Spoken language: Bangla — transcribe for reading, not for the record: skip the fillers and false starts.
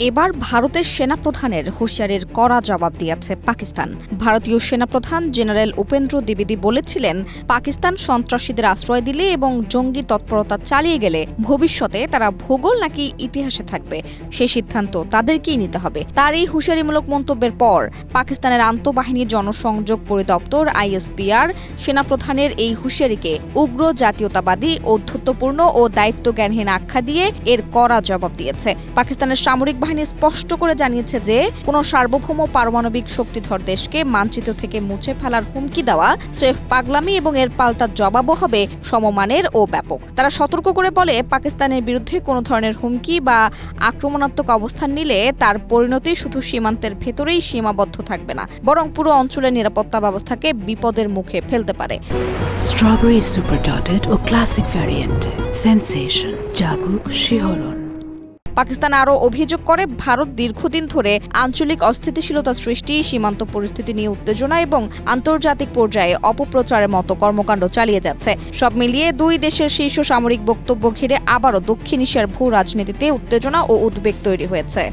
এবার ভারতের সেনাপ্রধানের হুঁশিয়ারির কড়া জবাব দিয়েছে পাকিস্তান। ভারতীয় সেনাপ্রধান জেনারেল উপেন্দ্র দ্বিবেদী বলেছিলেন, পাকিস্তান সন্ত্রাসীদের আশ্রয় দিলে এবং জঙ্গি তৎপরতা চালিয়ে গেলে ভবিষ্যতে তারা ভূগোল নাকি ইতিহাসে থাকবে সে সিদ্ধান্ত তাদেরকেই নিতে হবে। তার এই হুঁশিয়ারিমূলক মন্তব্যের পর পাকিস্তানের আন্তঃবাহিনী জনসংযোগ পরিদপ্তর ISPR সেনাপ্রধানের এই হুঁশিয়ারিকে উগ্র জাতীয়তাবাদী, ঔদ্ধত্যপূর্ণ ও দায়িত্বজ্ঞানহীন আখ্যা দিয়ে এর কড়া জবাব দিয়েছে। পাকিস্তানের সামরিক বাহিনী স্পষ্ট করে জানিয়েছে যে কোনো সার্বভৌম পারমাণবিক শক্তিধর দেশকে মানচিত্র থেকে মুছে ফেলার হুমকি দেওয়া স্রেফ পাগলামি এবং এর পাল্টা জবাবও হবে সমমানের ও ব্যাপক। তারা সতর্ক করে বলে, পাকিস্তানের বিরুদ্ধে কোনো ধরনের হুমকি বা আক্রমণাত্মক অবস্থান নিলে তার পরিণতি শুধু সীমান্তের ভেতরেই সীমাবদ্ধ থাকবে না, বরং পুরো অঞ্চলের নিরাপত্তা ব্যবস্থাকে বিপদের মুখে ফেলতে পারে। স্ট্রবেরি সুপার ডটেড ও ক্লাসিক ভ্যারিয়েন্ট সেন্সেশন জাগুক শিহরণ। পাকিস্তান আরও অভিযোগ করে, ভারত দীর্ঘদিন ধরে আঞ্চলিক অস্থিতিশীলতা সৃষ্টি, সীমান্ত পরিস্থিতি নিয়ে উত্তেজনা এবং আন্তর্জাতিক পর্যায়ে অপপ্রচারের মতো কর্মকাণ্ড চালিয়ে যাচ্ছে। সব মিলিয়ে দুই দেশের শীর্ষ সামরিক বক্তব্য ঘিরে আবারও দক্ষিণ এশিয়ার ভূ রাজনীতিতে উত্তেজনা ও উদ্বেগ তৈরি হয়েছে।